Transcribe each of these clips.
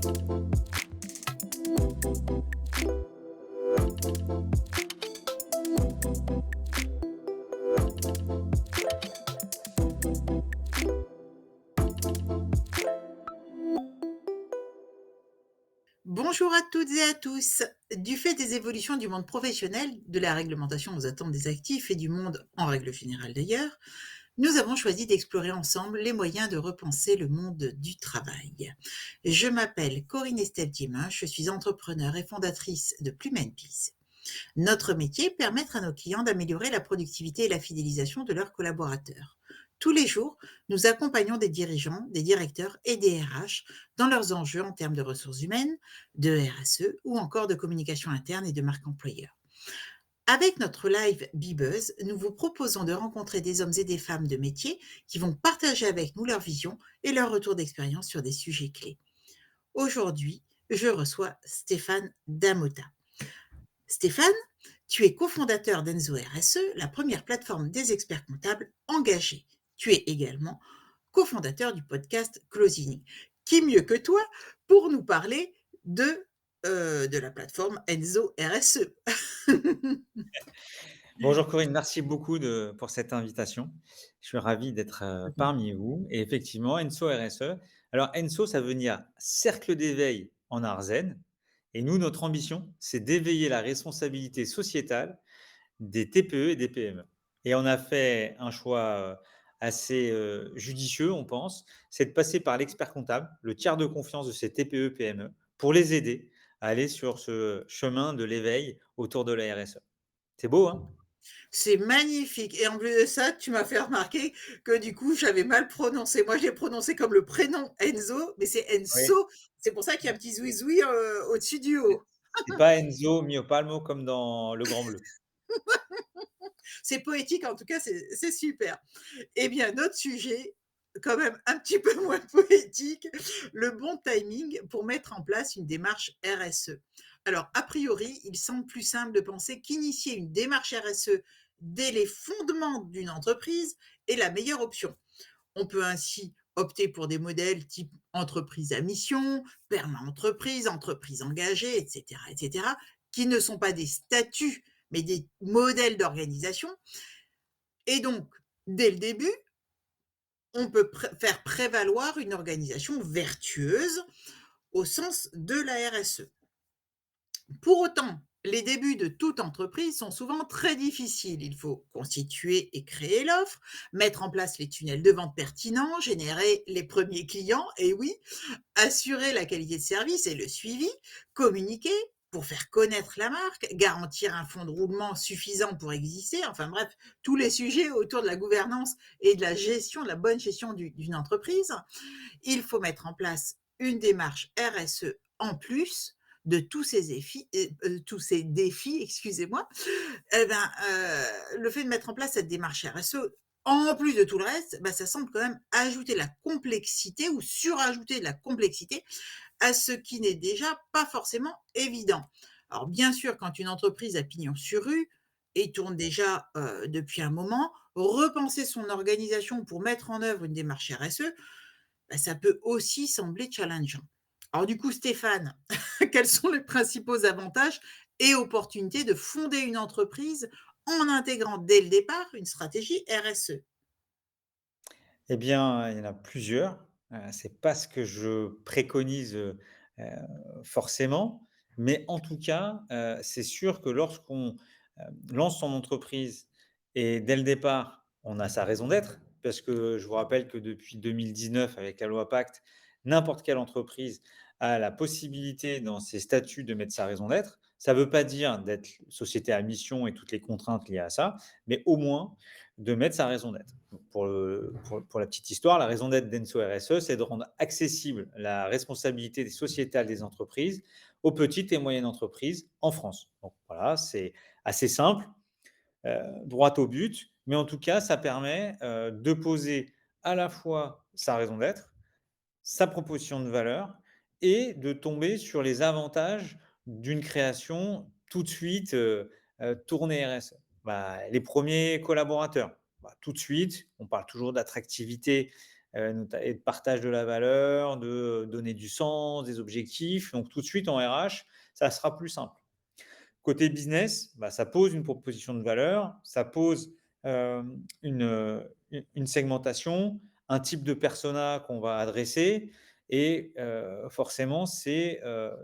Bonjour à toutes et à tous. Du fait des évolutions du monde professionnel, de la réglementation aux attentes des actifs et du monde en règle générale d'ailleurs, nous avons choisi d'explorer ensemble les moyens de repenser le monde du travail. Je m'appelle Corinne Estelle Diemin, je suis entrepreneur et fondatrice de Plume Peace. Notre métier, permettre à nos clients d'améliorer la productivité et la fidélisation de leurs collaborateurs. Tous les jours, nous accompagnons des dirigeants, des directeurs et des RH dans leurs enjeux en termes de ressources humaines, de RSE ou encore de communication interne et de marque employeur. Avec notre live Bebuzz, nous vous proposons de rencontrer des hommes et des femmes de métier qui vont partager avec nous leur vision et leur retour d'expérience sur des sujets clés. Aujourd'hui, je reçois Stéphane Damota. Stéphane, tu es cofondateur d'Enzo RSE, la première plateforme des experts comptables engagés. Tu es également cofondateur du podcast Closing. Qui mieux que toi pour nous parler de la plateforme Enzo RSE? Bonjour Corinne, merci beaucoup pour cette invitation. Je suis ravi d'être parmi vous. Et effectivement, ENSO RSE. Alors, ENSO, ça veut dire Cercle d'éveil en Arzen. Et nous, notre ambition, c'est d'éveiller la responsabilité sociétale des TPE et des PME. Et on a fait un choix assez judicieux, on pense, c'est de passer par l'expert comptable, le tiers de confiance de ces TPE, PME, pour les aider à aller sur ce chemin de l'éveil autour de la RSE. C'est beau, hein? C'est magnifique. Et en plus de ça, tu m'as fait remarquer que du coup, j'avais mal prononcé. Moi, je l'ai prononcé comme le prénom Enzo, mais c'est Oui. Enso. C'est pour ça qu'il y a un petit zouizoui au-dessus du haut. C'est pas Enzo Mio Palmo comme dans Le Grand Bleu. C'est poétique, en tout cas, c'est super. Eh bien, notre sujet, quand même un petit peu moins poétique, le bon timing pour mettre en place une démarche RSE. Alors, a priori, il semble plus simple de penser qu'initier une démarche RSE dès les fondements d'une entreprise est la meilleure option. On peut ainsi opter pour des modèles type entreprise à mission, perma-entreprise, entreprise engagée, etc., qui ne sont pas des statuts, mais des modèles d'organisation. Et donc, dès le début, on peut faire prévaloir une organisation vertueuse au sens de la RSE. Pour autant, les débuts de toute entreprise sont souvent très difficiles. Il faut constituer et créer l'offre, mettre en place les tunnels de vente pertinents, générer les premiers clients, et oui, assurer la qualité de service et le suivi, communiquer pour faire connaître la marque, garantir un fonds de roulement suffisant pour exister, enfin bref, tous les sujets autour de la gouvernance et de la gestion, de la bonne gestion d'une entreprise. Il faut mettre en place une démarche RSE en plus de tous ces défis, excusez-moi. Eh ben, le fait de mettre en place cette démarche RSE, en plus de tout le reste, ben, ça semble quand même ajouter la complexité ou surajouter de la complexité à ce qui n'est déjà pas forcément évident. Alors bien sûr, quand une entreprise a pignon sur rue et tourne déjà depuis un moment, repenser son organisation pour mettre en œuvre une démarche RSE, bah, ça peut aussi sembler challengeant. Alors du coup, Stéphane, quels sont les principaux avantages et opportunités de fonder une entreprise en intégrant dès le départ une stratégie RSE? Eh bien, il y en a plusieurs. C'est pas ce que je préconise, forcément, mais en tout cas, c'est sûr que lorsqu'on, lance son entreprise et dès le départ, on a sa raison d'être, parce que je vous rappelle que depuis 2019 avec la loi Pacte, n'importe quelle entreprise a la possibilité dans ses statuts de mettre sa raison d'être. Ça ne veut pas dire d'être société à mission et toutes les contraintes liées à ça, mais au moins de mettre sa raison d'être. Pour la petite histoire, la raison d'être d'Enso RSE, c'est de rendre accessible la responsabilité des sociétales des entreprises aux petites et moyennes entreprises en France. Donc voilà, c'est assez simple, droit au but, mais en tout cas, ça permet de poser à la fois sa raison d'être, sa proposition de valeur et de tomber sur les avantages d'une création tout de suite tournée RSE. Bah, les premiers collaborateurs, bah, tout de suite, on parle toujours d'attractivité et de partage de la valeur, de donner du sens, des objectifs. Donc tout de suite en RH, ça sera plus simple. Côté business, bah, ça pose une proposition de valeur, ça pose, une segmentation, un type de persona qu'on va adresser et forcément, c'est,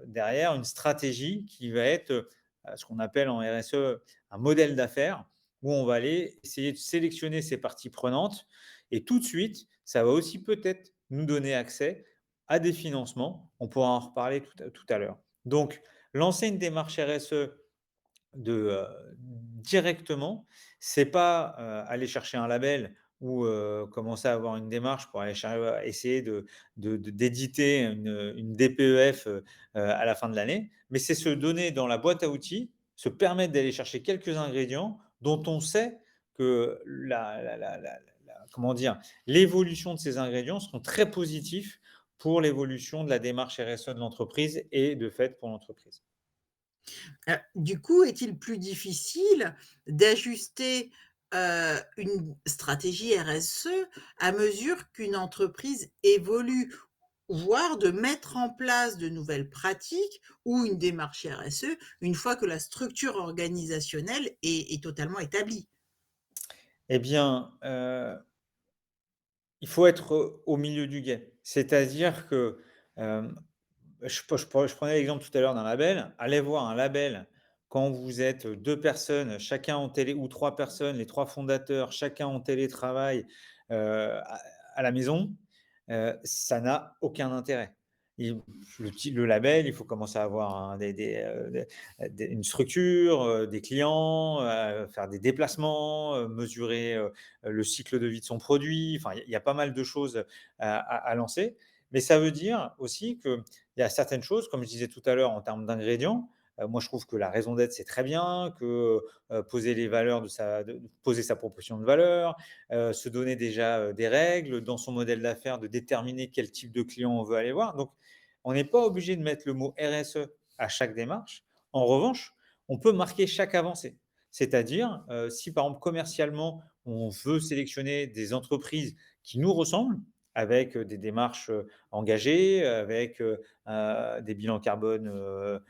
derrière une stratégie qui va être, ce qu'on appelle en RSE un modèle d'affaires où on va aller essayer de sélectionner ces parties prenantes et tout de suite, ça va aussi peut-être nous donner accès à des financements. On pourra en reparler tout à l'heure. Donc lancer une démarche RSE de, directement, c'est pas, aller chercher un label ou, commencer à avoir une démarche pour aller essayer d'éditer une DPEF, à la fin de l'année, mais c'est se donner dans la boîte à outils, se permettre d'aller chercher quelques ingrédients dont on sait que comment dire? L'évolution de ces ingrédients seront très positifs pour l'évolution de la démarche RSE de l'entreprise et de fait pour l'entreprise. Du coup, est-il plus difficile d'ajuster, une stratégie RSE à mesure qu'une entreprise évolue? Voire de mettre en place de nouvelles pratiques ou une démarche RSE une fois que la structure organisationnelle est totalement établie? Eh bien, il faut être, au milieu du gué. C'est-à-dire que, hem, je prenais l'exemple tout à l'heure d'un label. Allez voir un label quand vous êtes 2 personnes, chacun en télé ou 3 personnes, les 3 fondateurs, chacun en télétravail, à la maison, ça n'a aucun intérêt. Il le label, il faut commencer à avoir une structure, des clients, faire des déplacements, mesurer, le cycle de vie de son produit. Enfin, il y a pas mal de choses à lancer. Mais ça veut dire aussi qu'il y a certaines choses, comme je disais tout à l'heure en termes d'ingrédients, moi je trouve que la raison d'être, c'est très bien, que, poser les valeurs de poser sa proposition de valeur, se donner déjà, des règles, dans son modèle d'affaires, de déterminer quel type de client on veut aller voir. Donc, on n'est pas obligé de mettre le mot RSE à chaque démarche. En revanche, on peut marquer chaque avancée. C'est-à-dire, si par exemple commercialement, on veut sélectionner des entreprises qui nous ressemblent, avec, des démarches, engagées, avec, des bilans carbone,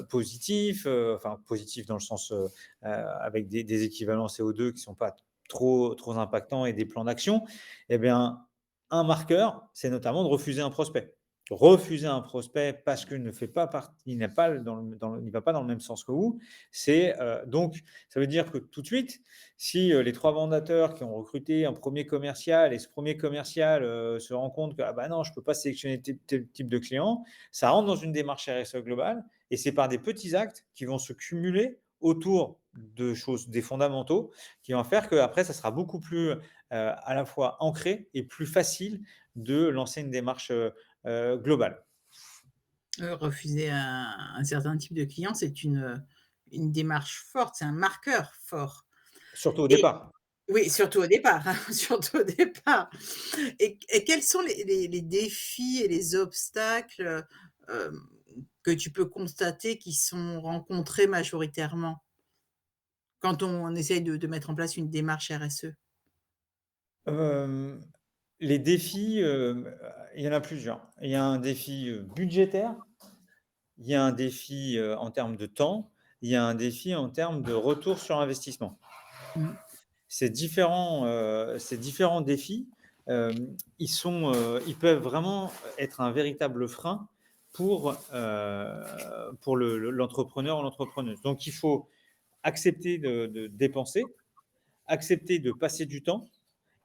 positifs, enfin positifs dans le sens, avec des équivalents CO2 qui ne sont pas trop impactants et des plans d'action. Eh bien, un marqueur, c'est notamment de refuser un prospect. Refuser un prospect parce qu'il ne fait pas partie, il n'est pas il va pas dans le même sens que vous, c'est, donc ça veut dire que tout de suite, si, les 3 fondateurs qui ont recruté un premier commercial et ce premier commercial, se rend compte que: «Ah bah non, je ne peux pas sélectionner tel type de client», ça rentre dans une démarche RSE globale et c'est par des petits actes qui vont se cumuler autour de choses, des fondamentaux, qui vont faire qu'après ça sera beaucoup plus, à la fois ancré et plus facile de lancer une démarche, globale. Refuser un certain type de client, c'est une démarche forte, c'est un marqueur fort Surtout au et départ. oui, surtout au départ, hein, surtout au départ et quels sont les défis et les obstacles, hem, que tu peux constater qui sont rencontrés majoritairement quand on essaye de mettre en place une démarche RSE? Hem, les défis, il y en a plusieurs. Il y a un défi, budgétaire, il y a un défi, en termes de temps, il y a un défi en termes de retour sur investissement. Mmh. Ces différents défis, ils peuvent vraiment être un véritable frein pour l'entrepreneur ou l'entrepreneuse. Donc il faut accepter de dépenser, accepter de passer du temps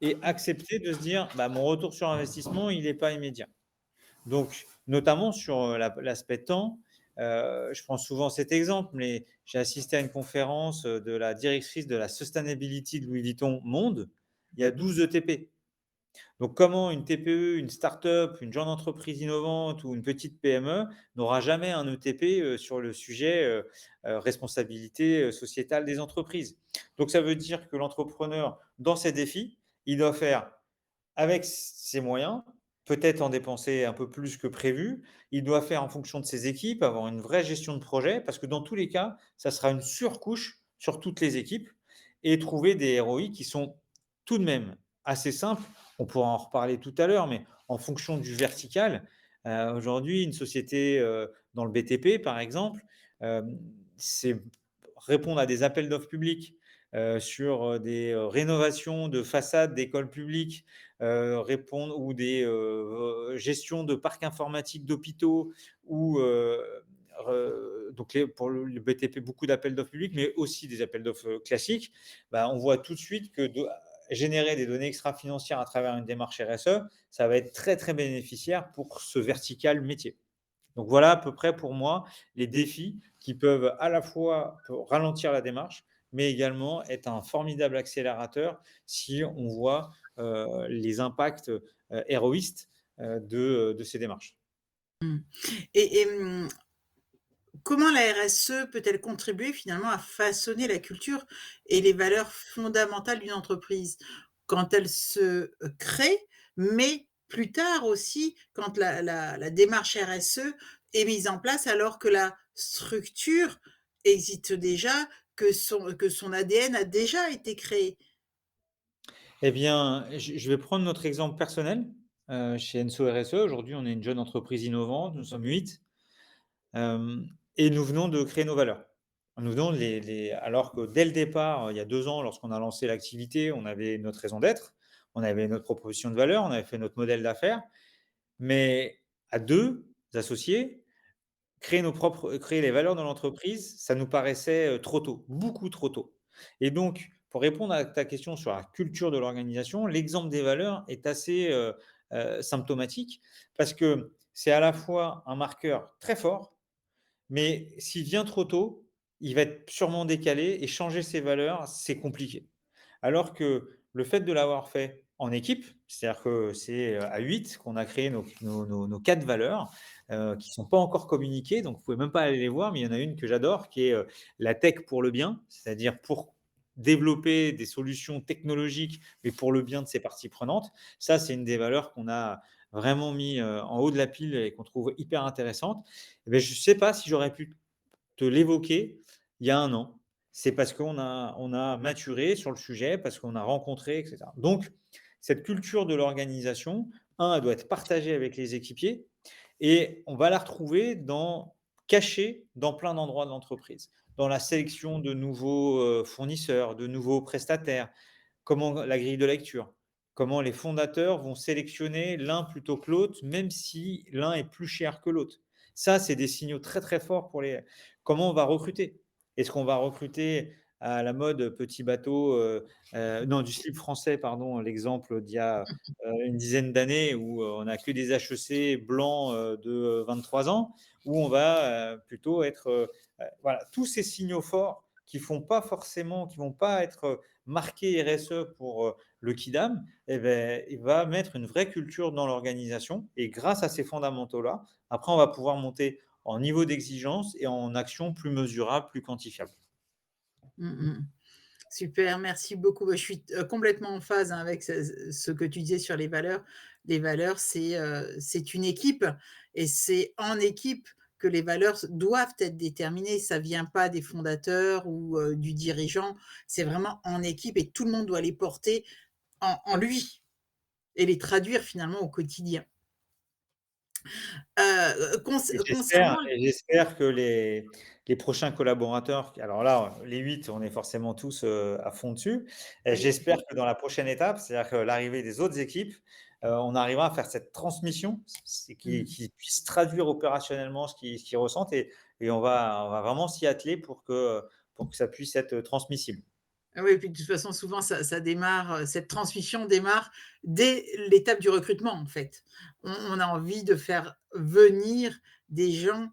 et accepter de se dire: «Bah, mon retour sur investissement, il n'est pas immédiat». Donc, notamment sur, l'aspect temps, je prends souvent cet exemple, mais j'ai assisté à une conférence, de la directrice de la sustainability de Louis Vuitton Monde. Il y a 12 ETP. Donc comment une TPE, une start-up, une jeune entreprise innovante ou une petite PME n'aura jamais un ETP, sur le sujet, responsabilité, sociétale des entreprises. Donc ça veut dire que l'entrepreneur, dans ses défis, il doit faire avec ses moyens, peut-être en dépenser un peu plus que prévu. Il doit faire en fonction de ses équipes, avoir une vraie gestion de projet, parce que dans tous les cas, ça sera une surcouche sur toutes les équipes et trouver des ROI qui sont tout de même assez simples on pourra en reparler tout à l'heure, mais en fonction du vertical, aujourd'hui, une société, dans le BTP, par exemple, c'est répondre à des appels d'offres publics, sur, des, rénovations de façades d'écoles publiques, répondre ou des, gestions de parcs informatiques d'hôpitaux ou, donc pour le BTP, beaucoup d'appels d'offres publics, mais aussi des appels d'offres, classiques. Bah, on voit tout de suite que générer des données extra-financières à travers une démarche RSE, ça va être très, très bénéficiaire pour ce vertical métier. Donc voilà à peu près pour moi les défis qui peuvent à la fois ralentir la démarche, mais également être un formidable accélérateur si on voit, les impacts, héroïstes, de ces démarches. Mmh. Et comment la RSE peut-elle contribuer finalement à façonner la culture et les valeurs fondamentales d'une entreprise? Quand elle se, crée, mais plus tard aussi quand la démarche RSE est mise en place alors que la structure existe déjà, que son ADN a déjà été créé. Eh bien, je vais prendre notre exemple personnel, chez Enso RSE. Aujourd'hui, on est une jeune entreprise innovante, nous sommes 8. Et nous venons de créer nos valeurs. Nous venons de alors que dès le départ, il y a 2 ans, lorsqu'on a lancé l'activité, on avait notre raison d'être, on avait notre proposition de valeur, on avait fait notre modèle d'affaires, mais à 2 associés, créer les valeurs de l'entreprise, ça nous paraissait, trop tôt, beaucoup trop tôt. Et donc, pour répondre à ta question sur la culture de l'organisation, l'exemple des valeurs est assez, symptomatique parce que c'est à la fois un marqueur très fort, mais s'il vient trop tôt, il va être sûrement décalé et changer ses valeurs, c'est compliqué. Alors que le fait de l'avoir fait en équipe, c'est-à-dire que c'est, à 8 qu'on a créé nos 4 valeurs, qui ne sont pas encore communiquées, donc vous pouvez même pas aller les voir, mais il y en a une que j'adore qui est, la tech pour le bien, c'est-à-dire pour développer des solutions technologiques, mais pour le bien de ses parties prenantes. Ça, c'est une des valeurs qu'on a vraiment mis, en haut de la pile et qu'on trouve hyper intéressante. Et beh, je ne sais pas si j'aurais pu te l'évoquer il y a 1 an. C'est parce qu'on a maturé sur le sujet, parce qu'on a rencontré et cetera. Donc cette culture de l'organisation, elle doit être partagée avec les équipiers et on va la retrouver cachée dans plein d'endroits de l'entreprise. Dans la sélection de nouveaux, fournisseurs, de nouveaux prestataires, comment la grille de lecture, comment les fondateurs vont sélectionner l'un plutôt que l'autre, même si l'un est plus cher que l'autre. Ça, c'est des signaux très, très forts pour les comment on va recruter. Est-ce qu'on va recruter à la mode petit bateau, non, du slip français, pardon, l'exemple d'il y a, une dizaine d'années où, on n'a que des HEC blancs, de 23 ans, ou on va, plutôt être, voilà, tous ces signaux forts qui vont pas être, marqués RSE pour, le Kidam, et beh, il va mettre une vraie culture dans l'organisation et grâce à ces fondamentaux-là, après on va pouvoir monter en niveau d'exigence et en action plus mesurable, plus quantifiable. Mmh mh. Super, merci beaucoup. Bah, je suis complètement en phase, hein, avec ce que tu disais sur les valeurs. Les valeurs, c'est une équipe et c'est en équipe que les valeurs doivent être déterminées. Ça vient pas des fondateurs ou du dirigeant, c'est vraiment en équipe et tout le monde doit les porter en lui et les traduire finalement au quotidien. Concernant Et j'espère que les prochains collaborateurs alors là, les 8 on est forcément tous, à fond dessus et oui. j'espère que dans la prochaine étape, c'est-à-dire que l'arrivée des autres équipes, on arrivera à faire cette transmission, c'est Mmh. qu'ils puissent traduire opérationnellement ce qu'ils ressentent et on va vraiment s'y atteler pour que ça puisse être transmissible. Ah oui, et puis de toute façon, souvent ça démarre, cette transmission démarre dès l'étape du recrutement, en fait. On a envie de faire venir des gens,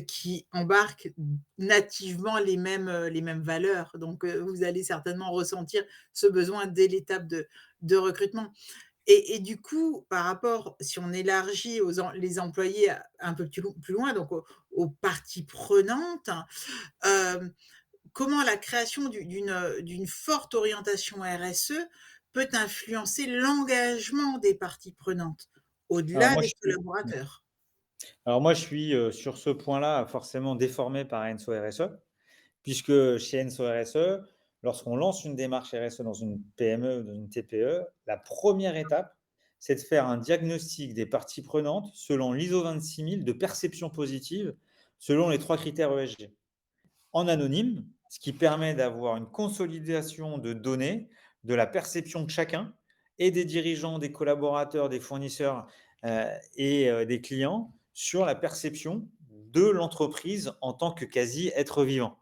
qui embarquent nativement les mêmes valeurs. Donc, vous allez certainement ressentir ce besoin dès l'étape de recrutement. Et du coup, par rapport si on élargit les employés un peu plus loin, donc aux parties prenantes, hem comment la création d'une forte orientation RSE peut influencer l'engagement des parties prenantes, Alors au-delà moi, des je suis collaborateurs? alors moi, je suis, sur ce point-là, forcément déformé par Enso RSE. Puisque chez Enso RSE, lorsqu'on lance une démarche RSE dans une PME ou dans une TPE, la première étape, c'est de faire un diagnostic des parties prenantes selon l'ISO 26000 de perception positive, selon les 3 critères ESG. En anonyme, ce qui permet d'avoir une consolidation de données, de la perception de chacun et des dirigeants, des collaborateurs, des fournisseurs, des clients sur la perception de l'entreprise en tant que quasi être vivant.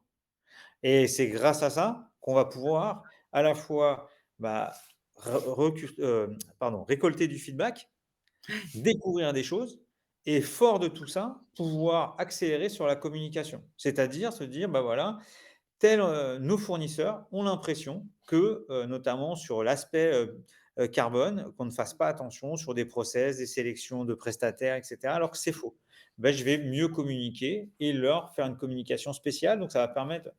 Et c'est grâce à ça qu'on va pouvoir à la fois, bah, récolter du feedback, découvrir des choses et fort de tout ça, pouvoir accélérer sur la communication. C'est-à-dire se dire: «Bah, voilà, nos fournisseurs ont l'impression que, notamment sur l'aspect, carbone, qu'on ne fasse pas attention sur des process, des sélections de prestataires et cetera, alors que c'est faux. Ben je vais mieux communiquer et leur faire une communication spéciale, donc ça va permettre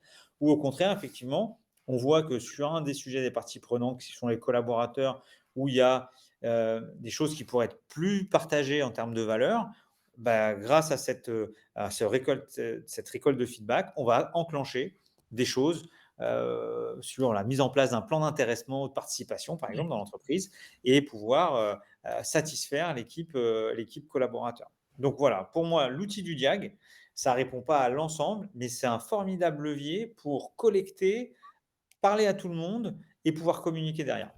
ou au contraire, effectivement, on voit que sur un des sujets des parties prenantes, qui sont les collaborateurs, où il y a, des choses qui pourraient être plus partagées en termes de valeur, bah, grâce à cette récolte de feedback, on va enclencher des choses, sur la mise en place d'un plan d'intéressement ou de participation, par exemple, dans D'accord. l'entreprise et pouvoir, satisfaire l'équipe collaborateur. Donc voilà, pour moi, l'outil du diag, ça répond pas à l'ensemble, mais c'est un formidable levier pour collecter, parler à tout le monde et pouvoir communiquer derrière.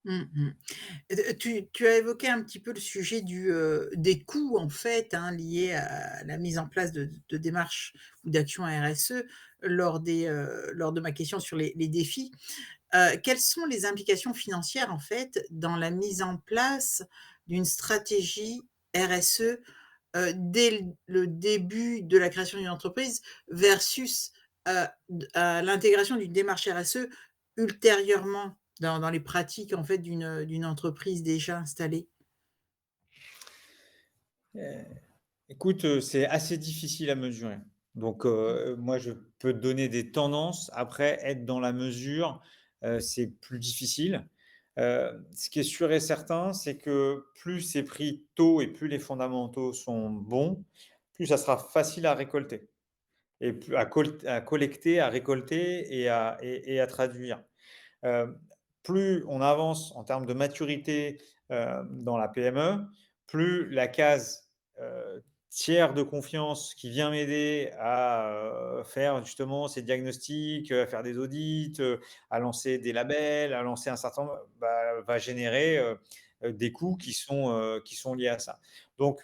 Mmh mh. Tu as évoqué un petit peu le sujet des coûts en fait, hein, liés à la mise en place de démarches ou d'actions RSE lors de ma question sur les défis. Quelles sont les implications financières en fait dans la mise en place d'une stratégie RSE, dès le début de la création d'une entreprise versus, l'intégration d'une démarche RSE ultérieurement dans les pratiques en fait d'une entreprise déjà installée? Heu, écoute, c'est assez difficile à mesurer. Donc, moi, je peux te donner des tendances. Après, être dans la mesure, c'est plus difficile. Ce qui est sûr et certain, c'est que plus c'est pris tôt et plus les fondamentaux sont bons, plus ça sera facile à récolter et plus à collecter, à récolter et à traduire. Heu, plus on avance en termes de maturité, dans la PME, plus la case, tiers de confiance qui vient m'aider à, faire justement ces diagnostics, à faire des audits, à lancer des labels, à lancer un certain nombre, bah, va générer, des coûts qui sont liés à ça. Donc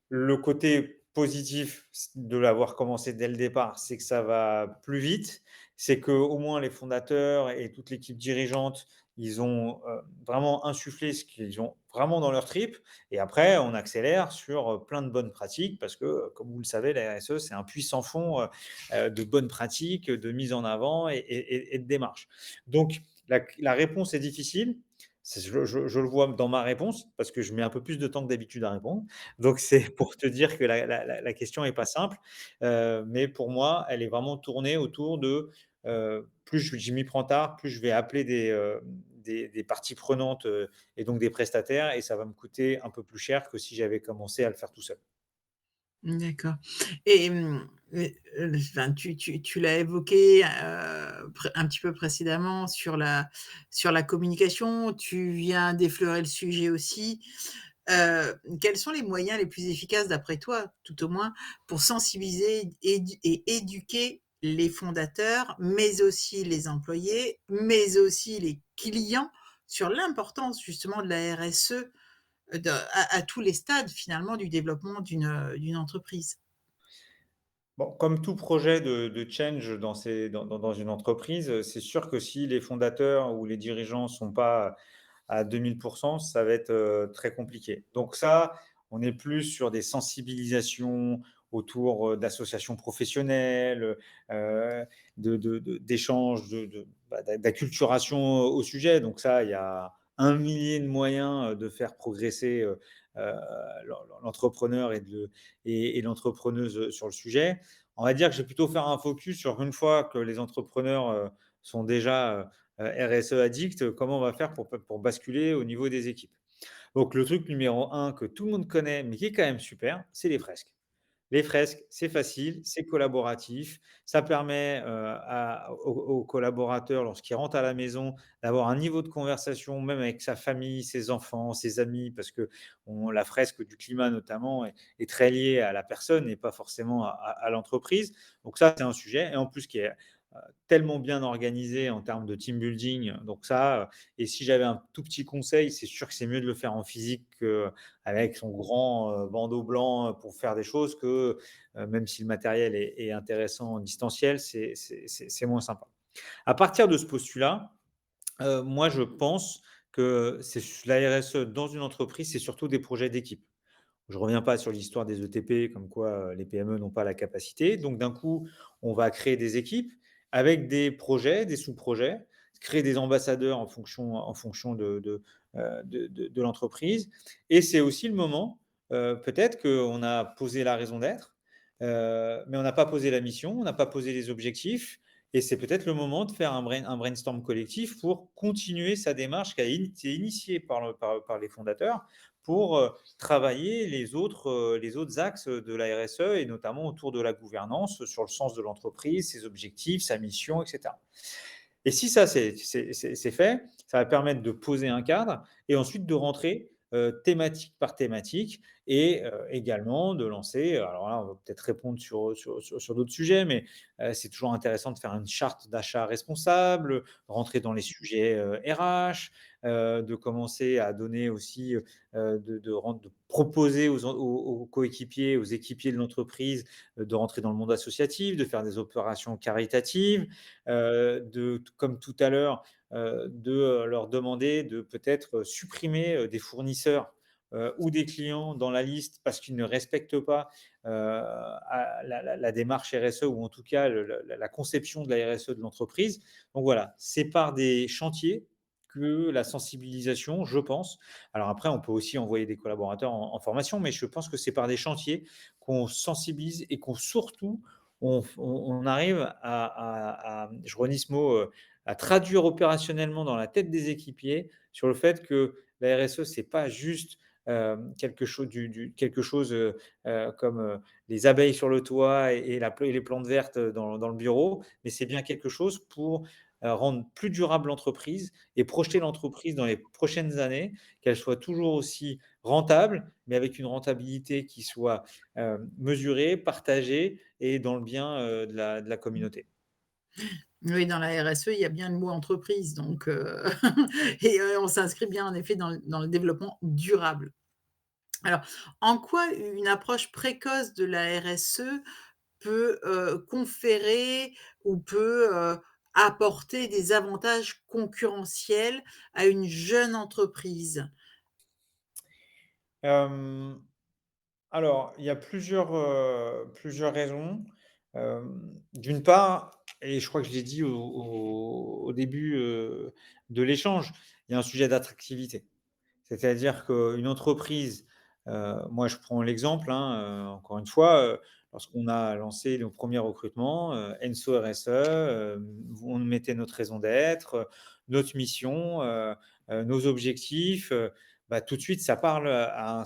le côté positif de l'avoir commencé dès le départ, c'est que ça va plus vite. C'est qu'au moins les fondateurs et toute l'équipe dirigeante, ils ont, vraiment insufflé ce qu'ils ont vraiment dans leur tripes et après on accélère sur, plein de bonnes pratiques parce que, comme vous le savez, la RSE, c'est un puissant fond, de bonnes pratiques, de mise en avant et de démarches. Donc la réponse est difficile. Je le vois dans ma réponse parce que je mets un peu plus de temps que d'habitude à répondre. Donc c'est pour te dire que la question est pas simple, mais pour moi, elle est vraiment tournée autour de, plus je m'y prends tard, plus je vais appeler des parties prenantes, et donc des prestataires et ça va me coûter un peu plus cher que si j'avais commencé à le faire tout seul. D'accord et enfin, tu l'as évoqué, un petit peu précédemment sur la communication. Tu viens d'effleurer le sujet aussi. Quels sont les moyens les plus efficaces d'après toi, tout au moins, pour sensibiliser et éduquer les fondateurs, mais aussi les employés, mais aussi les clients sur l'importance justement de la RSE, à tous les stades finalement du développement d'une entreprise? Bon, comme tout projet de change dans une entreprise, c'est sûr que si les fondateurs ou les dirigeants sont pas à 2000, ça va être, très compliqué. Donc ça, on est plus sur des sensibilisations autour, d'associations professionnelles, d'échanges, d'acculturation au sujet. Donc ça, il y a un millier de moyens, de faire progresser, l'entrepreneur et l'entrepreneuse, sur le sujet. On va dire que je vais plutôt faire un focus sur une fois que les entrepreneurs, sont déjà, RSE addict, comment on va faire pour basculer au niveau des équipes? Donc le truc numéro un que tout le monde connaît, mais qui est quand même super, c'est les fresques. Les fresques, c'est facile, c'est collaboratif, ça permet, aux collaborateurs lorsqu'ils rentrent à la maison d'avoir un niveau de conversation, même avec sa famille, ses enfants, ses amis, parce que la fresque du climat notamment est très liée à la personne et pas forcément à l'entreprise. Donc ça, c'est un sujet et en plus qui est, tellement bien organisé en termes de team building, donc ça, et si j'avais un tout petit conseil, c'est sûr que c'est mieux de le faire en physique qu'avec son grand, bandeau blanc, pour faire des choses que, même si le matériel est intéressant en distanciel, c'est moins sympa. À partir de ce postulat, moi je pense que c'est la RSE dans une entreprise, c'est surtout des projets d'équipe. Je ne reviens pas sur l'histoire des ETP, comme quoi les PME n'ont pas la capacité. Donc, d'un coup, on va créer des équipes avec des projets, des sous-projets, créer des ambassadeurs en fonction de l'entreprise. Et c'est aussi le moment, peut-être qu'on a posé la raison d'être, mais on n'a pas posé la mission, on n'a pas posé les objectifs. Et c'est peut-être le moment de faire un brainstorm collectif pour continuer sa démarche qui a été initiée par les fondateurs pour travailler les autres axes de la RSE et notamment autour de la gouvernance, sur le sens de l'entreprise, ses objectifs, sa mission, et cetera. Et si ça, c'est fait, ça va permettre de poser un cadre et ensuite de rentrer, thématique par thématique et également de lancer, alors là, on va peut-être répondre sur d'autres sujets, mais c'est toujours intéressant de faire une charte d'achat responsable, rentrer dans les sujets, RH, de commencer à donner aussi, de proposer aux coéquipiers, aux équipiers de l'entreprise, de rentrer dans le monde associatif, de faire des opérations caritatives, comme tout à l'heure, de leur demander de peut-être supprimer des fournisseurs ou des clients dans la liste parce qu'ils ne respectent pas la démarche RSE ou en tout cas la conception de la RSE de l'entreprise. Donc voilà, c'est par des chantiers que la sensibilisation, je pense. Alors après, on peut aussi envoyer des collaborateurs en formation, mais je pense que c'est par des chantiers qu'on sensibilise et qu'on surtout on arrive je renie ce mot, à traduire opérationnellement dans la tête des équipiers sur le fait que la RSE, c'est pas juste, quelque chose, comme, les abeilles sur le toit et les plantes vertes dans le bureau, mais c'est bien quelque chose pour, rendre plus durable l'entreprise et projeter l'entreprise dans les prochaines années, qu'elle soit toujours aussi rentable, mais avec une rentabilité qui soit, mesurée, partagée et dans le bien, de la communauté. Oui, dans la RSE, il y a bien le mot entreprise, donc et on s'inscrit bien en effet dans le développement durable. Alors, en quoi une approche précoce de la RSE peut, conférer ou peut, apporter des avantages concurrentiels à une jeune entreprise? Hem, alors, il y a plusieurs raisons. D'une part, et je crois que je l'ai dit au début, de l'échange, il y a un sujet d'attractivité. C'est-à-dire qu'une entreprise, moi je prends l'exemple, hein, encore une fois, lorsqu'on a lancé nos premiers recrutements, Enso RSE, on mettait notre raison d'être, notre mission, nos objectifs, bah, tout de suite ça parle à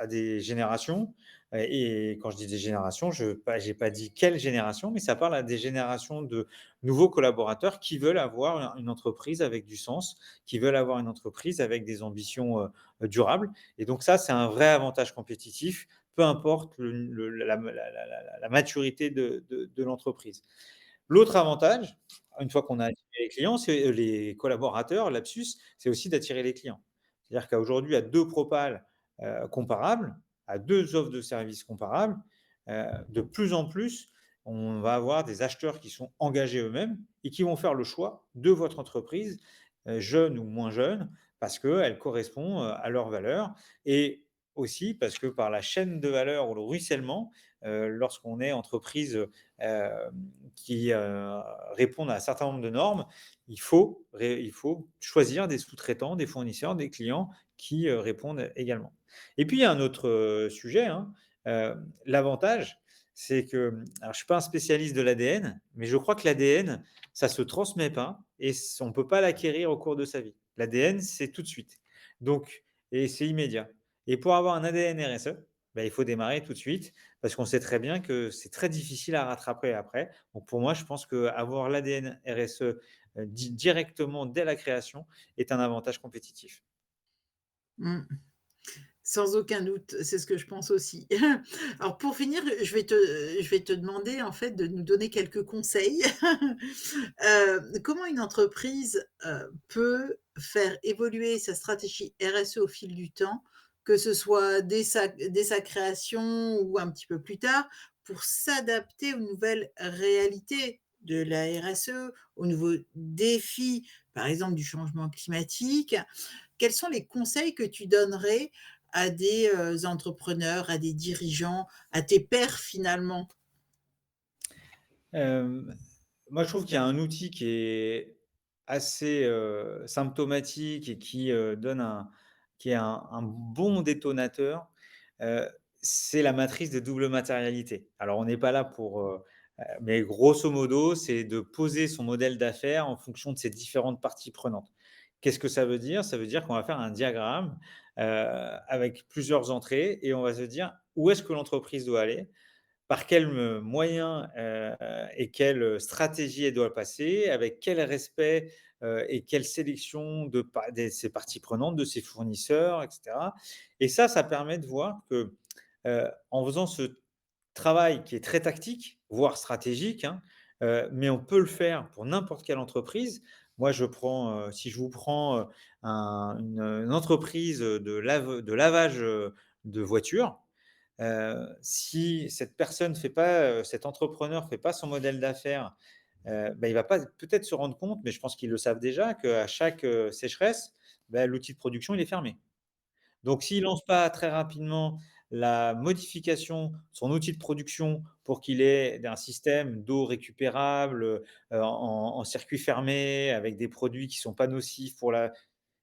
des générations, et quand je dis des générations, je j'ai pas dit quelle génération, mais ça parle à des générations de nouveaux collaborateurs qui veulent avoir une entreprise avec du sens, qui veulent avoir une entreprise avec des ambitions, durables, et donc ça, c'est un vrai avantage compétitif, peu importe la maturité de l'entreprise. L'autre avantage, une fois qu'on a attiré les clients, c'est les collaborateurs, lapsus, c'est aussi d'attirer les clients. C'est-à-dire qu'aujourd'hui, à 2 propals, comparables, à 2 offres de services comparables, de plus en plus, on va avoir des acheteurs qui sont engagés eux-mêmes et qui vont faire le choix de votre entreprise, jeune ou moins jeune, parce qu'elle correspond, à leurs valeurs, et aussi parce que par la chaîne de valeur ou le ruissellement, lorsqu'on est entreprise, qui répondent à un certain nombre de normes, il faut choisir des sous-traitants, des fournisseurs, des clients qui répondent également. Et puis il y a un autre sujet, hein, l'avantage, c'est que, alors je ne suis pas un spécialiste de l'ADN, mais je crois que l'ADN, ça ne se transmet pas et on ne peut pas l'acquérir au cours de sa vie. L'ADN, c'est tout de suite. Donc, et c'est immédiat. Et pour avoir un ADN RSE, ben, il faut démarrer tout de suite parce qu'on sait très bien que c'est très difficile à rattraper après. Donc pour moi, je pense qu'avoir l'ADN RSE, directement dès la création est un avantage compétitif. Mmh. Sans aucun doute, c'est ce que je pense aussi. Alors pour finir, je vais te demander en fait de nous donner quelques conseils. Comment une entreprise, peut faire évoluer sa stratégie RSE au fil du temps, que ce soit dès sa création ou un petit peu plus tard, pour s'adapter aux nouvelles réalités de la RSE, aux nouveaux défis, par exemple du changement climatique? Quels sont les conseils que tu donnerais à des, entrepreneurs, à des dirigeants, à tes pairs finalement? Hem, Moi, je trouve qu'il y a un outil qui est assez, symptomatique et qui est un bon détonateur, heu, c'est la matrice de double matérialité. Alors on n'est pas là pour, mais grosso modo, c'est de poser son modèle d'affaires en fonction de ses différentes parties prenantes. Qu'est-ce que ça veut dire? Ça veut dire qu'on va faire un diagramme, avec plusieurs entrées et on va se dire: «Où est-ce que l'entreprise doit aller?» Par quels, moyens, et quelle, stratégie elle doit passer, avec quel respect, et quelle sélection de ses parties prenantes, de ses fournisseurs et cetera. Et ça permet de voir que, en faisant ce travail qui est très tactique, voire stratégique, hein, mais on peut le faire pour n'importe quelle entreprise. Moi, si je vous prends, une entreprise, de lavage, de voitures. Si cette personne fait pas, cet entrepreneur fait pas son modèle d'affaires, bah, il va pas peut-être se rendre compte, mais je pense qu'ils le savent déjà, qu'à chaque, sécheresse, bah, l'outil de production, il est fermé. Donc s'il lance pas très rapidement la modification, de son outil de production pour qu'il ait un système d'eau récupérable, en circuit fermé avec des produits qui sont pas nocifs pour la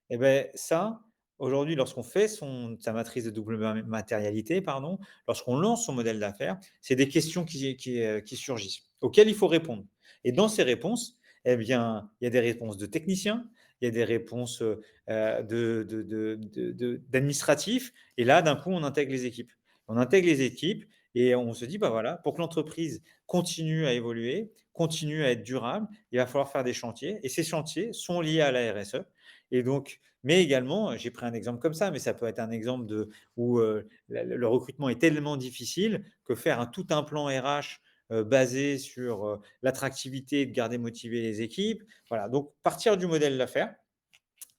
et beh, ça, aujourd'hui, lorsqu'on fait sa matrice de double matérialité, pardon, lorsqu'on lance son modèle d'affaires, c'est des questions qui surgissent, auxquelles il faut répondre. Et dans ces réponses, eh bien, il y a des réponses de techniciens, il y a des réponses, d'administratifs et là, d'un coup, on intègre les équipes. On intègre les équipes et on se dit: «Bah, voilà, pour que l'entreprise continue à évoluer, continue à être durable, il va falloir faire des chantiers» et ces chantiers sont liés à la RSE et donc mais également, j'ai pris un exemple comme ça, mais ça peut être un exemple où, le recrutement est tellement difficile que faire tout un plan RH, basé sur, l'attractivité, de garder motivées les équipes. Voilà, donc partir du modèle d'affaires,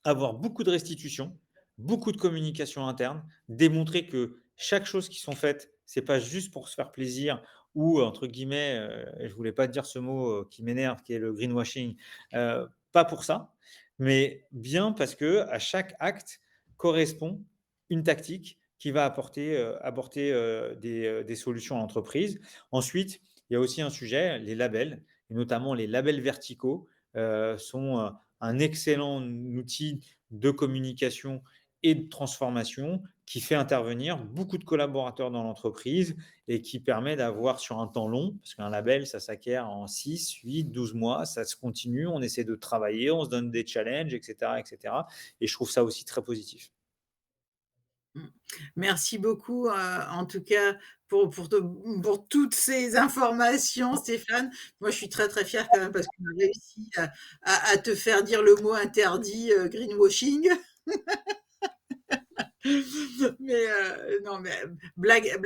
avoir beaucoup de restitution, beaucoup de communication interne, démontrer que chaque chose qui sont faites, c'est pas juste pour se faire plaisir ou entre guillemets, je voulais pas dire ce mot, qui m'énerve, qui est le greenwashing, pas pour ça, mais bien parce que à chaque acte correspond une tactique qui va apporter, des solutions à l'entreprise. Ensuite, il y a aussi un sujet, les labels et notamment les labels verticaux, sont, un excellent outil de communication et de transformation qui fait intervenir beaucoup de collaborateurs dans l'entreprise et qui permet d'avoir sur un temps long, parce qu'un label, ça s'acquiert en 6, 8, 12 mois, ça se continue, on essaie de travailler, on se donne des challenges, etc., etc. Et je trouve ça aussi très positif. Mmh. Merci beaucoup, en tout cas pour toutes ces informations Stéphane. Moi, je suis très, très fière quand même parce qu'on a réussi à te faire dire le mot interdit, greenwashing. Mais, non, mais blague à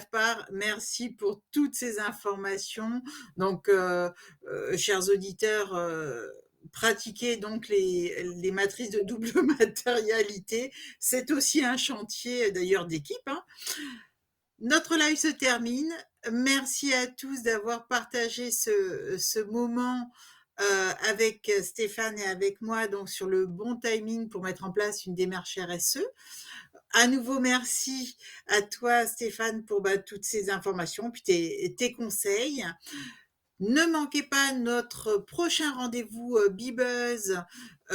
part, merci pour toutes ces informations. Donc, chers auditeurs, pratiquez donc les matrices de double matérialité. C'est aussi un chantier d'ailleurs d'équipe, hein. Notre live se termine. Merci à tous d'avoir partagé ce moment, avec Stéphane et avec moi, donc sur le bon timing pour mettre en place une démarche RSE. À nouveau, merci à toi, Stéphane, pour bah, toutes ces informations, puis tes conseils. Ne manquez pas notre prochain rendez-vous Bebuzz,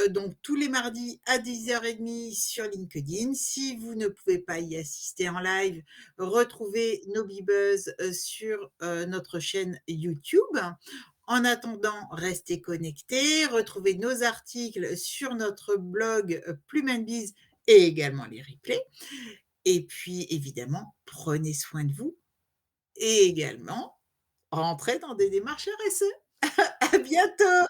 donc tous les mardis à 10h30 sur LinkedIn. Si vous ne pouvez pas y assister en live, retrouvez nos Bebuzz sur notre chaîne YouTube. En attendant, restez connectés, retrouvez nos articles sur notre blog Plume and Biz et également les replays. Et puis, évidemment, prenez soin de vous et également rentrer dans des démarches RSE. À bientôt.